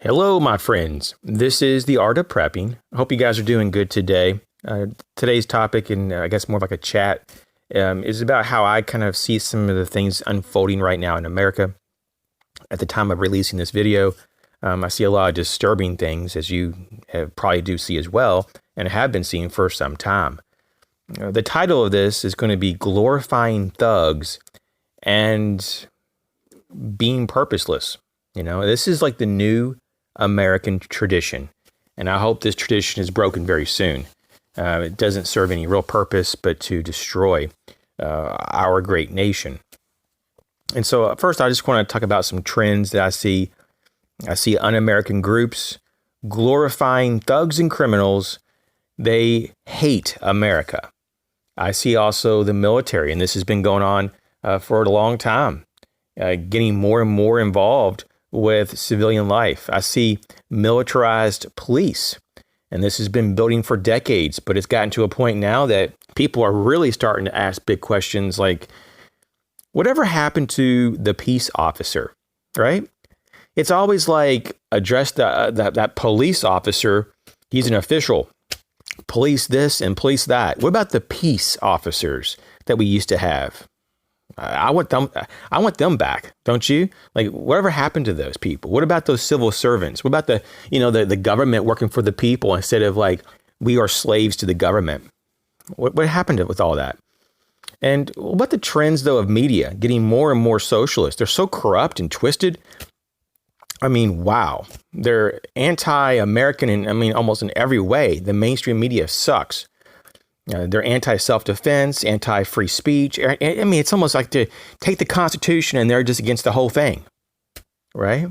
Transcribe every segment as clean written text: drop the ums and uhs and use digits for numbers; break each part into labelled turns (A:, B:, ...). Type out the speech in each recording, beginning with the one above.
A: Hello, my friends. This is The Art of Prepping. I hope you guys are doing good today. Today's topic, and I guess more of like a chat, is about how I kind of see some of the things unfolding right now in America. At the time of releasing this video, I see a lot of disturbing things, as you probably do see as well, and have been seeing for some time. The title of this is going to be Glorifying Thugs and Being Purposeless. You know, this is like the new American tradition, and I hope this tradition is broken very soon. It doesn't serve any real purpose but to destroy our great nation. And so first, I just want to talk about some trends that I see. I see un-American groups glorifying thugs and criminals. They hate America. I see also the military, and this has been going on for a long time, getting more and more involved with civilian life. I see militarized police, and this has been building for decades, but it's gotten to a point now that people are really starting to ask big questions like, whatever happened to the peace officer, right? It's always like address that police officer. He's an official. Police this and police that. What about the peace officers that we used to have? I want them back, don't you? Like, whatever happened to those people? What about those civil servants? What about the government working for the people instead of like we are slaves to the government? What happened with all that? And what about the trends though of media getting more and more socialist? They're so corrupt and twisted. I mean, wow, they're anti-American in almost in every way. The mainstream media sucks. They're anti-self-defense, anti-free speech. I mean, it's almost like to take the Constitution and they're just against the whole thing, right?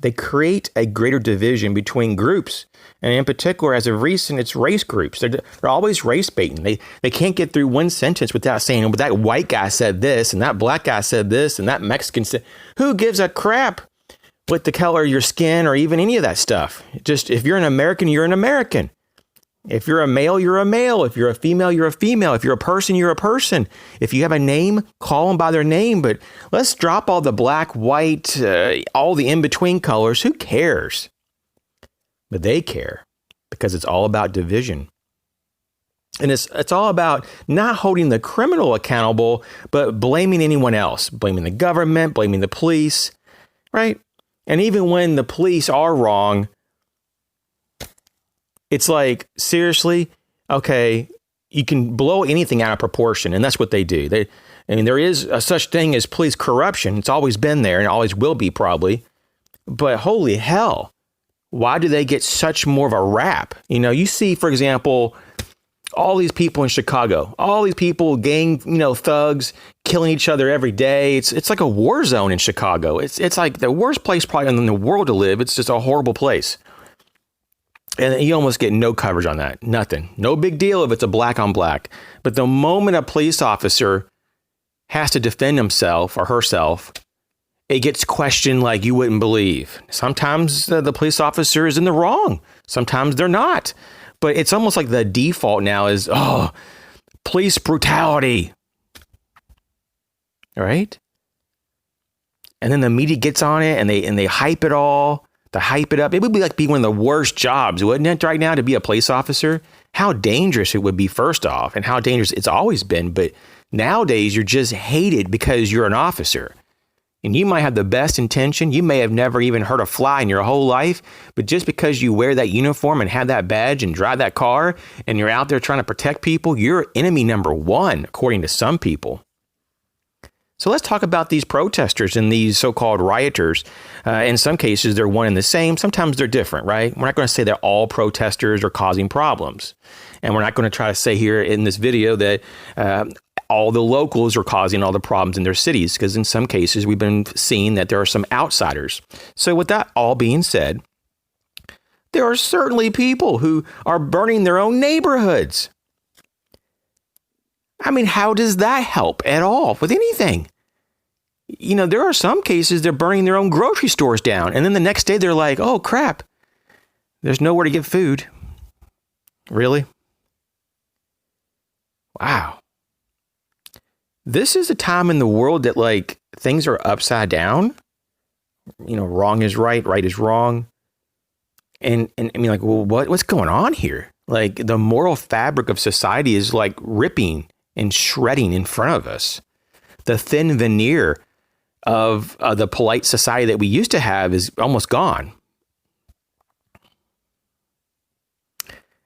A: They create a greater division between groups. And in particular, as of recent, it's race groups. They're always race baiting. They can't get through one sentence without saying, well, that white guy said this, and that black guy said this, and that Mexican said, who gives a crap with the color of your skin or even any of that stuff? Just, if you're an American, you're an American. If you're a male, you're a male. If you're a female, you're a female. If you're a person, you're a person. If you have a name, call them by their name. But let's drop all the black, white, all the in-between colors. Who cares? But they care because it's all about division. And it's all about not holding the criminal accountable, but blaming anyone else, blaming the government, blaming the police, right? And even when the police are wrong, it's like, seriously, okay, you can blow anything out of proportion, and that's what they do. There is a such thing as police corruption. It's always been there and always will be probably. But holy hell, why do they get such more of a rap? You see, for example, all these people in Chicago, all these people, gang, thugs, killing each other every day. It's like a war zone in Chicago. It's like the worst place probably in the world to live. It's just a horrible place. And you almost get no coverage on that. Nothing. No big deal if it's a black on black. But the moment a police officer has to defend himself or herself, it gets questioned like you wouldn't believe. Sometimes the police officer is in the wrong. Sometimes they're not. But it's almost like the default now is, police brutality. All right? And then the media gets on it and they hype it all. To hype it up, it would be like being one of the worst jobs, wouldn't it, right now, to be a police officer? How dangerous it would be, first off, and how dangerous it's always been. But nowadays, you're just hated because you're an officer. And you might have the best intention. You may have never even heard a fly in your whole life. But just because you wear that uniform and have that badge and drive that car, and you're out there trying to protect people, you're enemy number one, according to some people. So let's talk about these protesters and these so-called rioters. In some cases, they're one and the same. Sometimes they're different, right? We're not going to say that all protesters are causing problems. And we're not going to try to say here in this video that all the locals are causing all the problems in their cities, because in some cases, we've been seeing that there are some outsiders. So with that all being said, there are certainly people who are burning their own neighborhoods. I mean, how does that help at all with anything? There are some cases they're burning their own grocery stores down. And then the next day they're like, oh, crap, there's nowhere to get food. Really? Wow. This is a time in the world that, like, things are upside down. Wrong is right, right is wrong. And I mean, like, well, what's going on here? Like, the moral fabric of society is like ripping and shredding in front of us. The thin veneer of the polite society that we used to have is almost gone.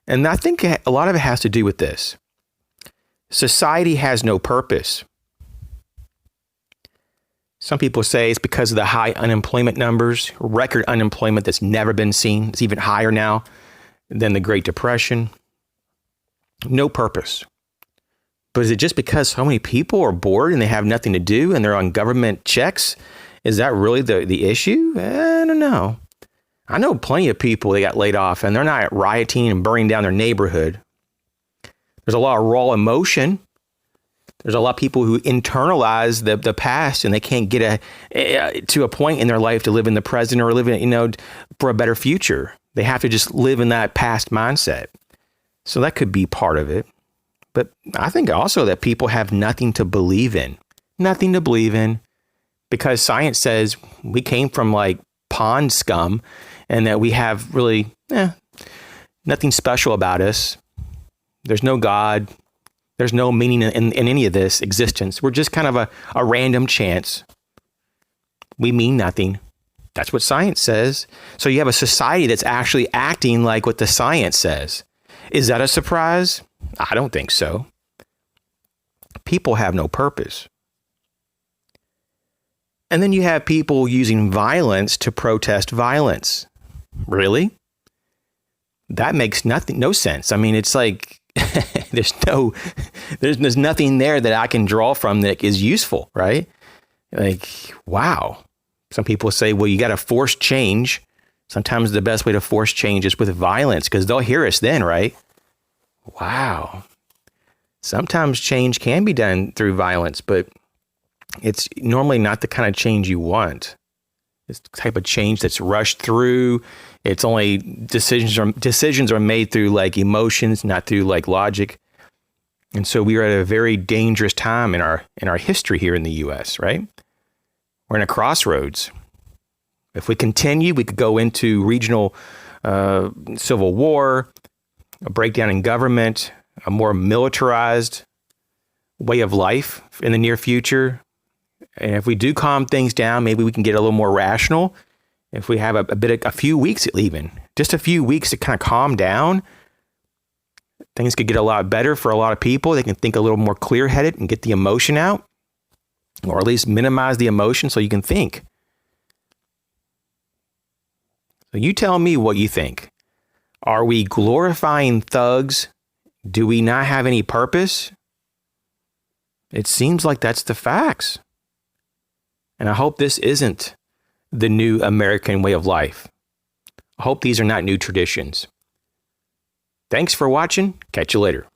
A: And I think a lot of it has to do with this. Society has no purpose. Some people say it's because of the high unemployment numbers, record unemployment that's never been seen. It's even higher now than the Great Depression. No purpose. But is it just because so many people are bored and they have nothing to do and they're on government checks? Is that really the issue? I don't know. I know plenty of people that got laid off and they're not rioting and burning down their neighborhood. There's a lot of raw emotion. There's a lot of people who internalize the past and they can't get to a point in their life to live in the present or live in, for a better future. They have to just live in that past mindset. So that could be part of it. But I think also that people have nothing to believe in. Nothing to believe in because science says we came from like pond scum and that we have really nothing special about us. There's no God. There's no meaning in any of this existence. We're just kind of a random chance. We mean nothing. That's what science says. So you have a society that's actually acting like what the science says. Is that a surprise? I don't think so. People have no purpose. And then you have people using violence to protest violence. Really? That makes no sense. I mean, it's like there's nothing there that I can draw from that is useful, right? Like, wow. Some people say, well, you got to force change. Sometimes the best way to force change is with violence because they'll hear us then, right? Wow. Sometimes change can be done through violence, but it's normally not the kind of change you want. It's the type of change that's rushed through. It's only decisions are made through like emotions, not through like logic. And so we are at a very dangerous time in our history here in the U.S., right? We're in a crossroads. If we continue, we could go into regional civil war, a breakdown in government, a more militarized way of life in the near future. And if we do calm things down, maybe we can get a little more rational. If we have a few weeks even, just a few weeks to kind of calm down, things could get a lot better for a lot of people. They can think a little more clear-headed and get the emotion out, or at least minimize the emotion so you can think. So you tell me what you think. Are we glorifying thugs? Do we not have any purpose? It seems like that's the facts. And I hope this isn't the new American way of life. I hope these are not new traditions. Thanks for watching. Catch you later.